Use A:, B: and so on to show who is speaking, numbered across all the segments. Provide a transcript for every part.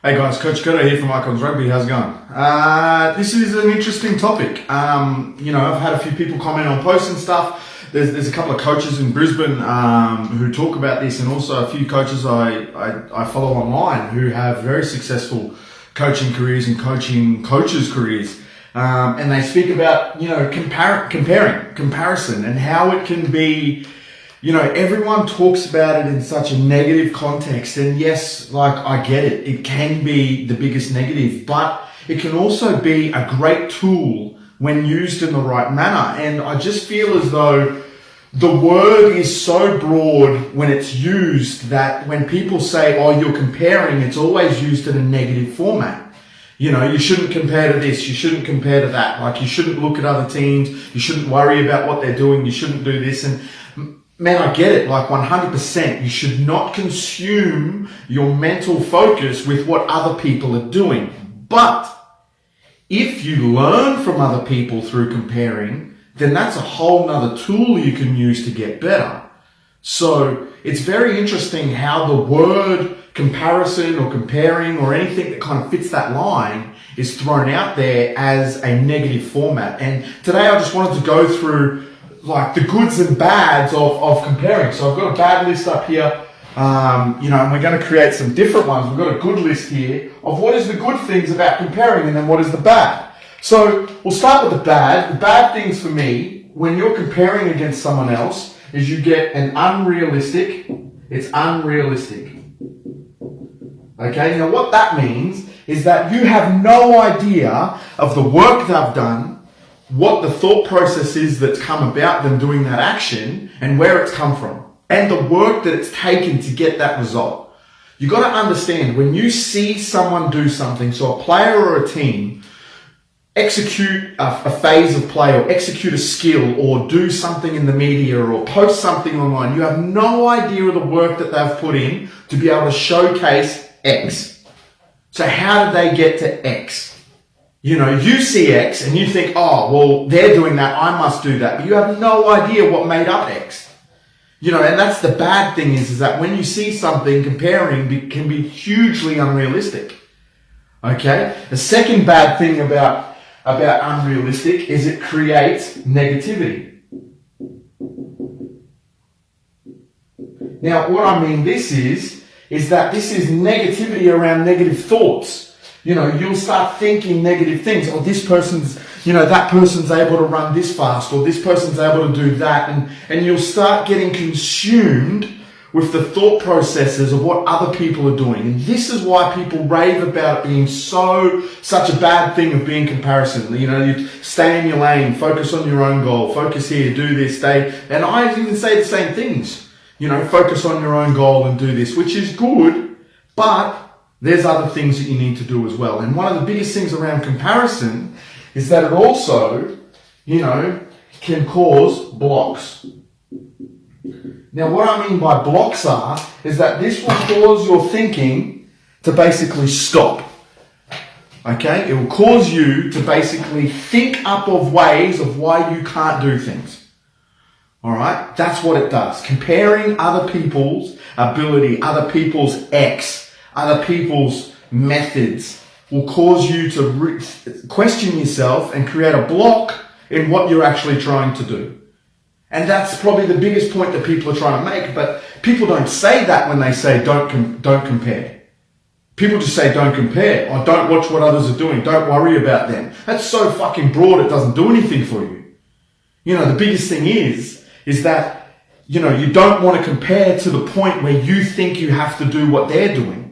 A: Hey guys, Coach Cotto here from Icons Rugby. How's it going? This is an interesting topic. I've had a few people comment on posts and stuff. There's a couple of coaches in Brisbane who talk about this, and also a few coaches I follow online who have very successful coaching careers and coaching coaches' careers. And they speak about, comparison, and how it can be. Everyone talks about it in such a negative context, and yes, I get it. It can be the biggest negative, but it can also be a great tool when used in the right manner. And I just feel as though the word is so broad when it's used that when people say, oh, you're comparing, it's always used in a negative format. You shouldn't compare to this, you shouldn't compare to that. You shouldn't look at other teams, you shouldn't worry about what they're doing, you shouldn't do this. And man, I get it, 100%. You should not consume your mental focus with what other people are doing. But if you learn from other people through comparing, then that's a whole nother tool you can use to get better. So it's very interesting how the word comparison or comparing or anything that kind of fits that line is thrown out there as a negative format. And today I just wanted to go through the goods and bads of comparing. So I've got a bad list up here, and we're going to create some different ones. We've got a good list here of what is the good things about comparing and then what is the bad. So we'll start with the bad. The bad things for me, when you're comparing against someone else, is you get it's unrealistic. Okay, now what that means is that you have no idea of the work they've done, what the thought process is that's come about them doing that action and where it's come from and the work that it's taken to get that result. You got to understand, when you see someone do something, so a player or a team execute a phase of play or execute a skill or do something in the media or post something online, you have no idea of the work that they've put in to be able to showcase X. So how did they get to X? You see X and you think, oh, well, they're doing that, I must do that. But you have no idea what made up X. And that's the bad thing is that when you see something, comparing can be hugely unrealistic. Okay? The second bad thing about unrealistic is it creates negativity. Now, what I mean is that this is negativity around negative thoughts. You'll start thinking negative things. Or this person's, that person's able to run this fast, or this person's able to do that. And you'll start getting consumed with the thought processes of what other people are doing. And this is why people rave about it being such a bad thing of being comparison. You stay in your lane, focus on your own goal, focus here, do this, stay. And I even say the same things. Focus on your own goal and do this, which is good, but there's other things that you need to do as well. And one of the biggest things around comparison is that it also, can cause blocks. Now, what I mean by blocks is that this will cause your thinking to basically stop. Okay? It will cause you to basically think up of ways of why you can't do things. Alright? That's what it does. Comparing other people's ability, other people's X, other people's methods will cause you to question yourself and create a block in what you're actually trying to do. And that's probably the biggest point that people are trying to make, but people don't say that when they say don't compare. People just say don't compare, or don't watch what others are doing, don't worry about them. That's so fucking broad, it doesn't do anything for you. The biggest thing is that, you don't want to compare to the point where you think you have to do what they're doing.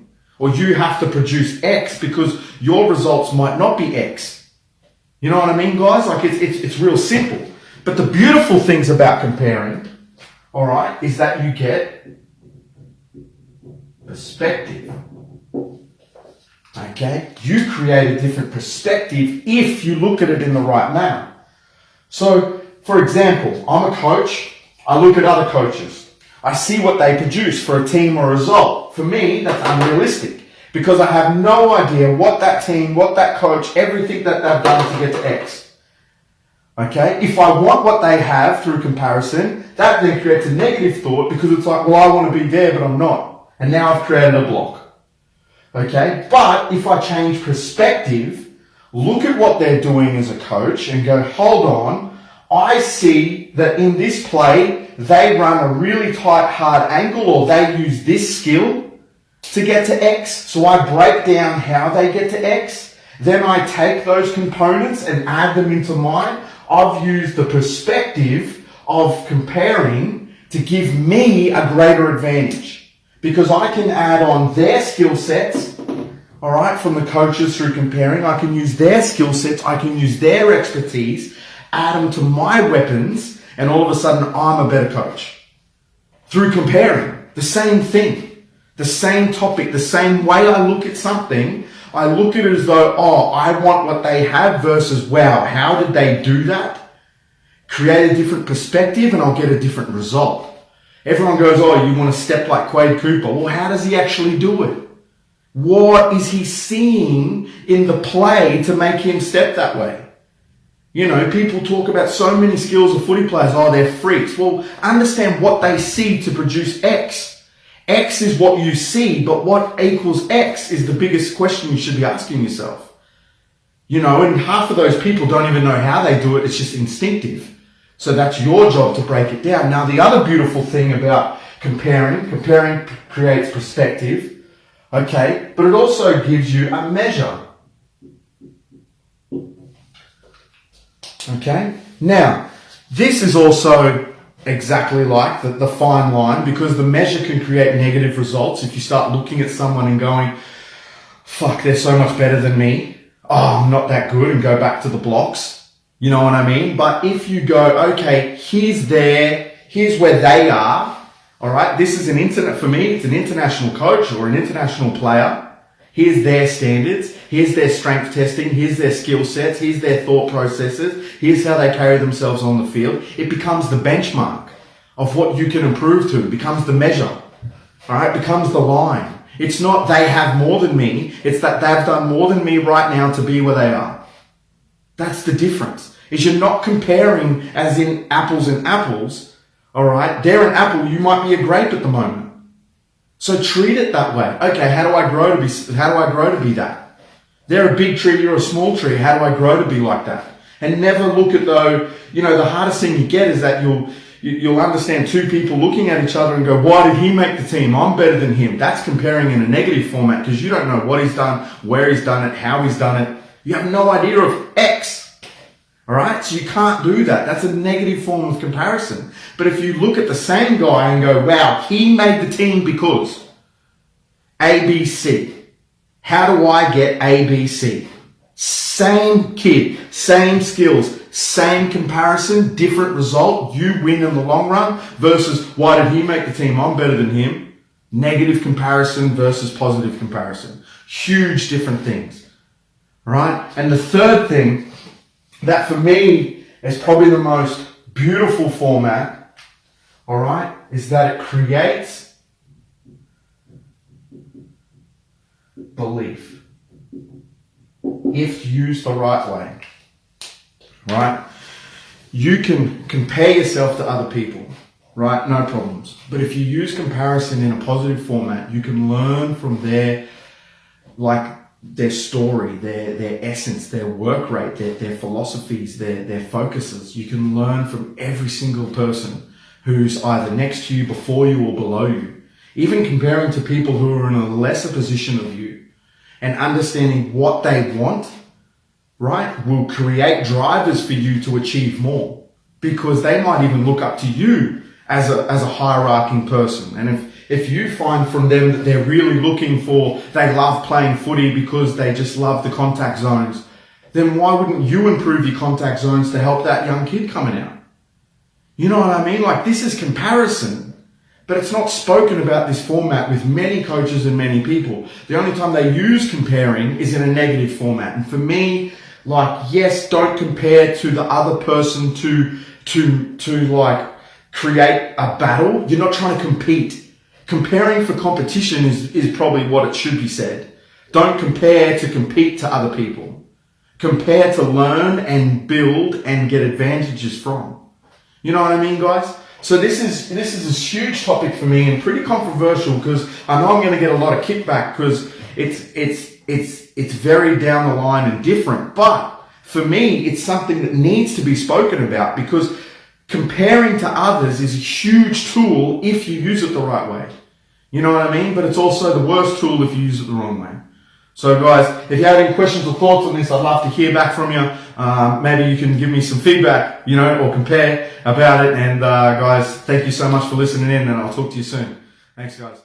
A: Or you have to produce X because your results might not be X. You know what I mean, guys? It's real simple. But the beautiful things about comparing, alright, is that you get perspective. Okay? You create a different perspective if you look at it in the right manner. So, for example, I'm a coach. I look at other coaches. I see what they produce for a team or a result. For me, that's unrealistic because I have no idea what that team, what that coach, everything that they've done to get to X. Okay? If I want what they have through comparison, that then creates a negative thought because it's like, well, I want to be there, but I'm not. And now I've created a block. Okay? But if I change perspective, look at what they're doing as a coach and go, hold on, I see that in this play, they run a really tight, hard angle, or they use this skill to get to X. So I break down how they get to X. Then I take those components and add them into mine. I've used the perspective of comparing to give me a greater advantage, because I can add on their skill sets, all right, from the coaches through comparing. I can use their skill sets. I can use their expertise, add them to my weapons, and all of a sudden I'm a better coach. Through comparing, the same thing, the same topic, the same way I look at something, I look at it as though, oh, I want what they have versus, wow, how did they do that? Create a different perspective and I'll get a different result. Everyone goes, oh, you want to step like Quade Cooper. Well, how does he actually do it? What is he seeing in the play to make him step that way? You know, people talk about so many skills of footy players. Oh, they're freaks. Well, understand what they see to produce X. X is what you see, but what equals X is the biggest question you should be asking yourself. You know, and half of those people don't even know how they do it. It's just instinctive. So that's your job to break it down. Now, the other beautiful thing about comparing creates perspective, okay, but it also gives you a measure. Okay, now, this is also exactly like the fine line, because the measure can create negative results if you start looking at someone and going, fuck, they're so much better than me. Oh, I'm not that good, and go back to the blocks. You know what I mean? But if you go, okay, here's where they are. All right, this is for me, it's an international coach or an international player. Here's their standards. Here's their strength testing. Here's their skill sets. Here's their thought processes. Here's how they carry themselves on the field. It becomes the benchmark of what you can improve to. It becomes the measure. All right, it becomes the line. It's not they have more than me. It's that they've done more than me right now to be where they are. That's the difference. Is you're not comparing as in apples and apples. All right, they're an apple. You might be a grape at the moment. So treat it that way. Okay, how do I grow to be that? They're a big tree, you're a small tree. How do I grow to be like that? And never look at the hardest thing you get is that you'll understand two people looking at each other and go, why did he make the team? I'm better than him. That's comparing in a negative format, because you don't know what he's done, where he's done it, how he's done it. You have no idea of X. All right, so you can't do that. That's a negative form of comparison. But if you look at the same guy and go, wow, he made the team because ABC. How do I get ABC? Same kid, same skills, same comparison, different result. You win in the long run versus why did he make the team? I'm better than him. Negative comparison versus positive comparison. Huge different things. Right? And the third thing that for me is probably the most beautiful format, all right, is that it creates belief if used the right way, right? You can compare yourself to other people, right? No problems. But if you use comparison in a positive format, you can learn from their story, their essence, their work rate, their philosophies, their focuses. You can learn from every single person who's either next to you, before you, or below you. Even comparing to people who are in a lesser position of you and understanding what they want, right, will create drivers for you to achieve more, because they might even look up to you as a hierarchy person. And if you find from them that they're really looking for, they love playing footy because they just love the contact zones, then why wouldn't you improve your contact zones to help that young kid coming out? You know what I mean? Like, this is comparison, but it's not spoken about this format with many coaches and many people. The only time they use comparing is in a negative format. And for me, yes, don't compare to the other person to create a battle. You're not trying to compete. Comparing for competition is probably what it should be said. Don't compare to compete to other people. Compare to learn and build and get advantages from. You know what I mean, guys? So this is a huge topic for me and pretty controversial, because I know I'm going to get a lot of kickback, because it's very down the line and different. But for me, it's something that needs to be spoken about, because comparing to others is a huge tool if you use it the right way. You know what I mean? But it's also the worst tool if you use it the wrong way. So guys, if you have any questions or thoughts on this, I'd love to hear back from you. Maybe you can give me some feedback, you know, or compare about it. And guys, thank you so much for listening in, and I'll talk to you soon. Thanks, guys.